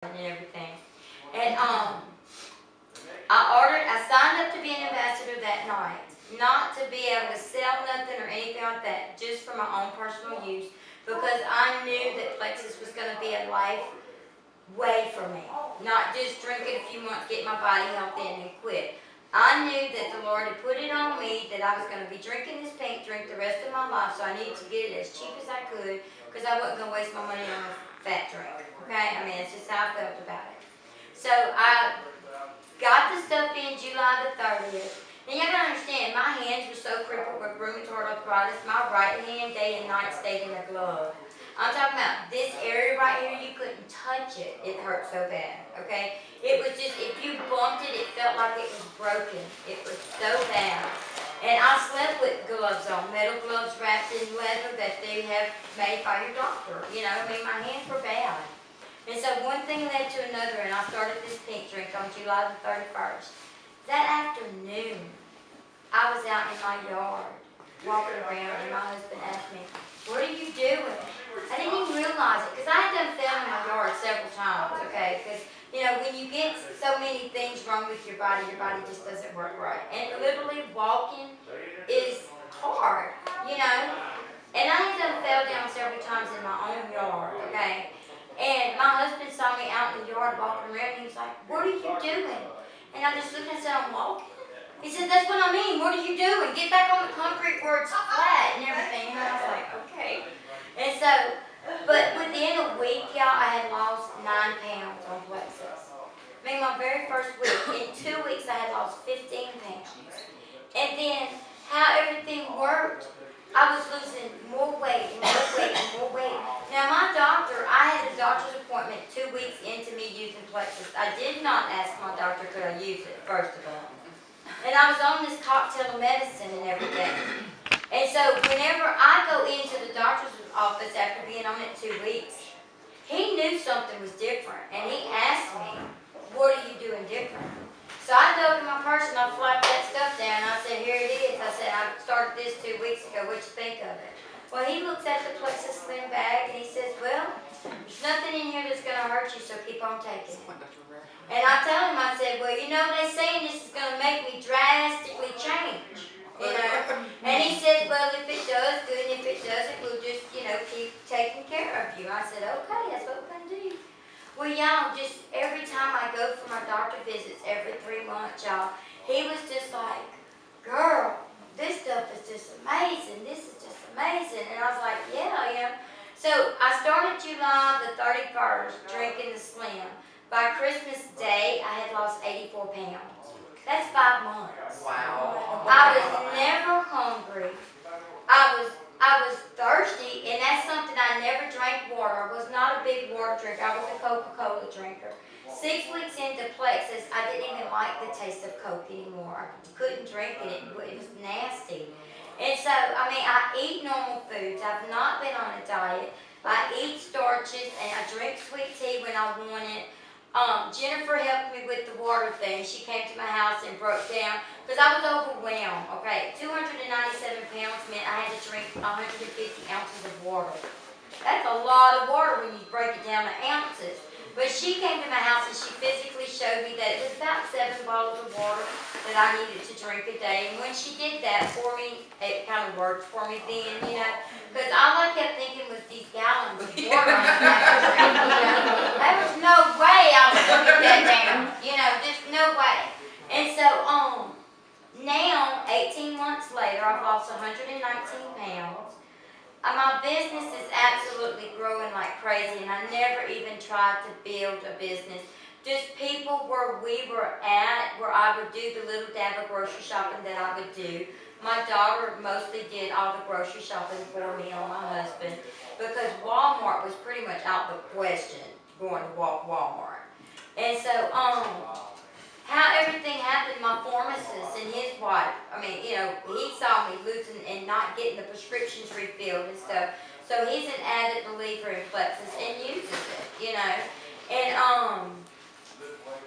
and everything. And I signed up to be an ambassador that night. Not to be able to sell nothing or anything like that, just for my own personal use. Because I knew that Plexus was going to be a life way for me. Not just drink it a few months, get my body healthy, and then quit. I knew that the Lord had put it on me that I was going to be drinking this pink drink the rest of my life, so I needed to get it as cheap as I could because I wasn't going to waste my money on a fat drink. Okay? I mean, it's just how I felt about it. So I got the stuff in July the 30th. Now you gotta understand, my hands were so crippled with rheumatoid arthritis, my right hand day and night stayed in a glove. I'm talking about this area right here, you couldn't touch it. It hurt so bad, okay? It was just, if you bumped it, it felt like it was broken. It was so bad. And I slept with gloves on, metal gloves wrapped in leather that they have made by your doctor. You know, I mean, my hands were bad. And so one thing led to another, and I started this pink drink on July the 31st. That afternoon, I was out in my yard, walking around, and my husband asked me, "What are you doing?" I didn't even realize it, because I had done fell in my yard several times, okay? Because, you know, when you get so many things wrong with your body just doesn't work right. And literally walking is hard, you know? And I had done fell down several times in my own yard, okay? And my husband saw me out in the yard walking around, and he was like, "What are you doing?" And I just looked and said, "I'm walking." He said, "That's what I mean. What are you doing? Get back on the concrete where it's flat and everything." And I was like, "Okay." And so, but within a week, y'all, I had lost 9 pounds on Plexus. I mean, my very first week. In 2 weeks, I had lost 15 pounds. And then, how everything worked, I was losing more weight and more weight and more weight. Now, my doctor, I had a doctor's appointment 2 weeks into me using Plexus. I did not ask my doctor could I use it, first of all. And I was on this cocktail of medicine and everything. And so whenever I go into the doctor's office after being on it 2 weeks, he knew something was different. And he asked me, "What are you doing different?" So I dug in my purse and I flapped that stuff down. And I said, "Here it is." I said, "I started this 2 weeks ago. What you think of it?" Well, he looks at the Plexus Slim bag and he says, "Well, there's nothing in here that's going to hurt you, so keep on taking it." And I tell him, I said, "Well, you know, they're saying this is going to make me drastically change, you know." And he said, "Well, if it does, good, and if it doesn't, we'll just, you know, keep taking care of you." I said, "Okay, that's what we're going to do." Well, y'all, just every time I go for my doctor visits every 3 months, y'all, he was just like, "Girl, this stuff is just amazing. This is just amazing." And I was like, "Yeah, I am." So I started July the 31st drinking the Slim. By Christmas Day, I had lost 84 pounds. That's 5 months. Wow. I was never hungry. I was thirsty, and that's something I never drank water. I was not a big water drinker. I was a Coca-Cola drinker. 6 weeks into Plexus, I didn't even like the taste of Coke anymore. I couldn't drink it. It was nasty. And so, I mean, I eat normal foods. I've not been on a diet. I eat starches, and I drink sweet tea when I want it. Jennifer helped me with the water thing. She came to my house and broke down, because I was overwhelmed, okay? 297 pounds meant I had to drink 150 ounces of water. That's a lot of water when you break it down to ounces. But she came to my house and she physically showed me that it was about 7 bottles of water that I needed to drink a day. And when she did that for me, it kind of worked for me then, you know. Because all I kept thinking was these gallons of water I had to drink, you know. There was no way I was going to get that down, you know, just no way. And so, now, 18 months later, I've lost 119 pounds. My business is absolutely growing like crazy, and I never even tried to build a business. Just people where we were at, where I would do the little dab of grocery shopping that I would do. My daughter mostly did all the grocery shopping for me and my husband, because Walmart was pretty much out the question, going to Walmart. And so, how everything happened, my pharmacist and his wife, I mean, you know, he saw me losing and not getting the prescriptions refilled and stuff. So he's an avid believer in Plexus and uses it, you know. And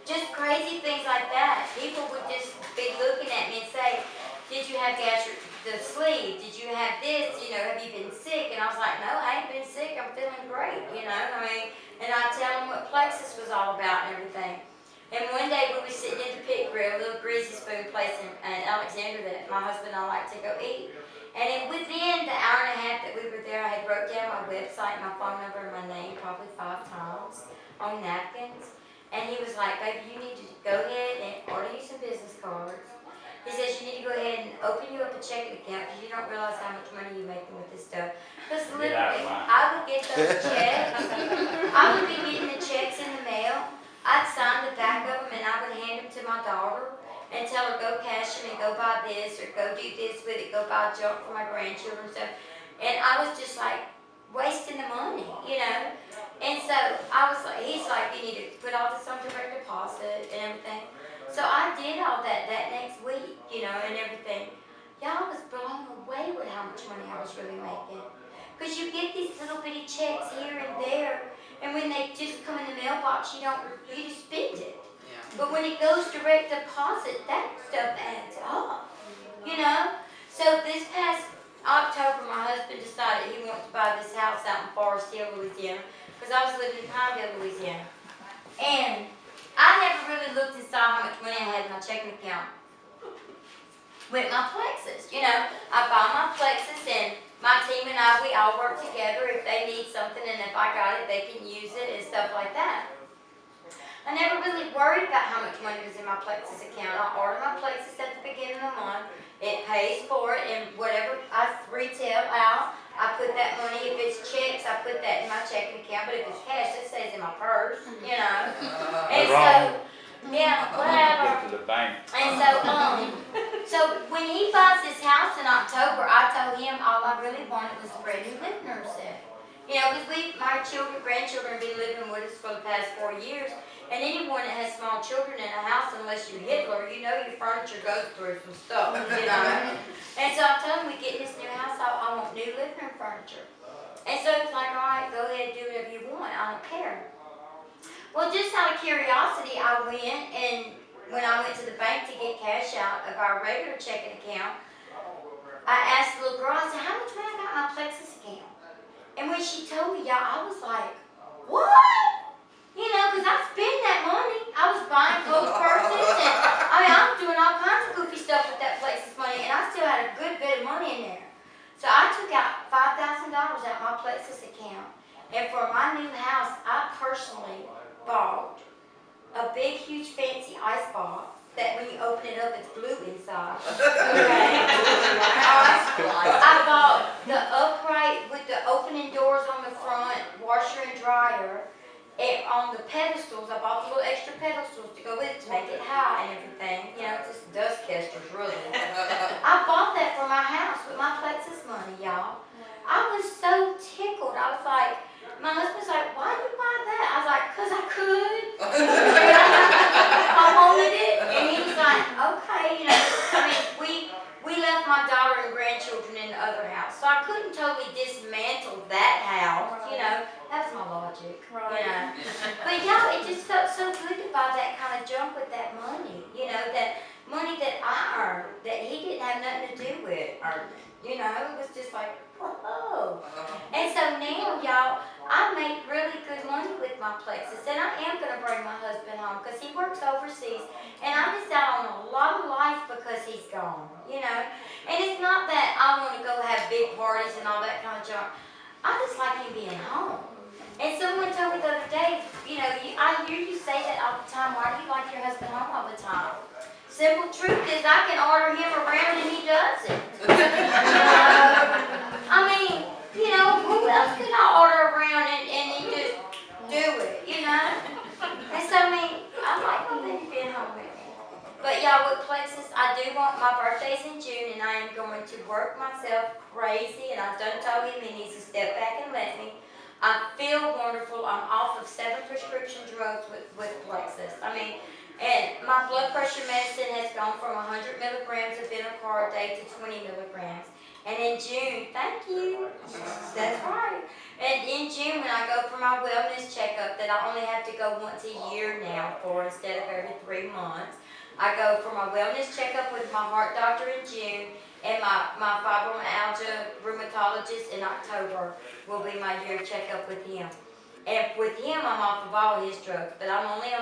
just crazy things like that. People would just be looking at me and say, "Did you have the sleeve? Did you have this? You know, have you been sick?" And I was like, "No, I ain't been sick. I'm feeling great, you know." I mean, and I tell them what Plexus was all about and everything. And one day we were sitting at the pit grill, a little greasy spoon place in Alexander that my husband and I like to go eat. And then within the hour and a half that we were there, I had wrote down my website, my phone number, and my name probably 5 times on napkins. And he was like, baby, you need to go ahead and order you some business cards. He says you need to go ahead and open you up a checking account because you don't realize how much money you're making with this stuff. Because literally, I would get those checks. I would be getting the checks in the mail. I'd sign the back of them and I would hand them to my daughter and tell her, go cash them and go buy this or go do this with it, go buy junk for my grandchildren and stuff. And I was just like wasting the money, you know. And so I was like, he's like, you need to put all this on direct deposit and everything. So I did all that next week, you know, and everything. Y'all was blown away with how much money I was really making. Because you get these little bitty checks here and there, and when they just come in the mailbox, you just spend it. Yeah. But when it goes direct deposit, that stuff adds up, you know. So this past October, my husband decided he wants to buy this house out in Forest Hill, Louisiana, because I was living in Pineville, Louisiana. And I never really looked and saw how much money I had in my checking account with my Plexus. You know, I buy my Plexus and my team and I, we all work together if they need something, and if I got it, they can use it and stuff like that. I never really worried about how much money was in my Plexus account. I order my Plexus at the beginning of the month. It pays for it, and whatever I retail out, I put that money. If it's checks, I put that in my checking account. But if it's cash, it stays in my purse, you know. And so, yeah, whatever. To the bank. And so when he buys this house in October, I told him all I really wanted was a brand new living room set. You know, because my grandchildren have been living with us for the past 4 years. And anyone that has small children in a house, unless you're Hitler, you know your furniture goes through some stuff, you know. And so I told him, we get in this new house, I want new living room furniture. And so it's like, all right, go ahead and do whatever you want, I don't care. Well, just out of curiosity, I went, and when I went to the bank to get cash out of our regular checking account, I asked the little girl, I said, how much money I got in my Plexus account? And when she told me, y'all, I was like, what? You know, because I spend that money. I was buying clothes, purses, and I was doing all kinds of goofy stuff with that Plexus money, and I still had a good bit of money in there. So I took out $5,000 out of my Plexus account, and for my new house, I personally bought a big, huge, fancy ice box that when you open it up, it's blue inside. Okay. I bought the upright with the opening doors on the front, washer and dryer. And on the pedestals, I bought the little extra pedestals to go with it to make it high and everything. You know, it's just dust casters, really. I bought that for my house with my Plexus money, y'all. I was so tickled. I was like, my husband's like, why did you buy that? I was like, because I could. I wanted it. And he was like, okay, you know, I mean, we left my daughter and grandchildren in the other house. So I couldn't totally dismantle that house, you know. That's my logic, right. You know. But y'all, it just felt so good to buy that kind of junk with that money. You know, that money that I earned, that he didn't have nothing to do with earning. You know, it was just like, whoa. And so now, y'all, I make really good money with my Plexus. And I am going to bring my husband home because he works overseas. And I miss out on a lot of life because he's gone, you know. And it's not that I want to go have big parties and all that kind of junk. I just like him being home. And someone told me the other day, you know, I hear you say that all the time. Why do you like your husband home all the time? Simple truth is I can order him around and he does it. I mean, you know, who else can I order around and he just do it, you know? And so, I mean, I like him being home with me. But y'all, with Plexus, I do want, my birthday's in June and I am going to work myself crazy, and I've done told him he needs to step back and let me. I feel wonderful. I'm off of 7 prescription drugs with Plexus. I mean, and my blood pressure medicine has gone from 100 milligrams of Benocar a day to 20 milligrams. And in June, thank you, that's right. And in June, when I go for my wellness checkup that I only have to go once a year now for instead of every 3 months, I go for my wellness checkup with my heart doctor in June, and my fibromyalgia rheumatologist in October will be my year checkup with him. And with him, I'm off of all his drugs, but I'm only on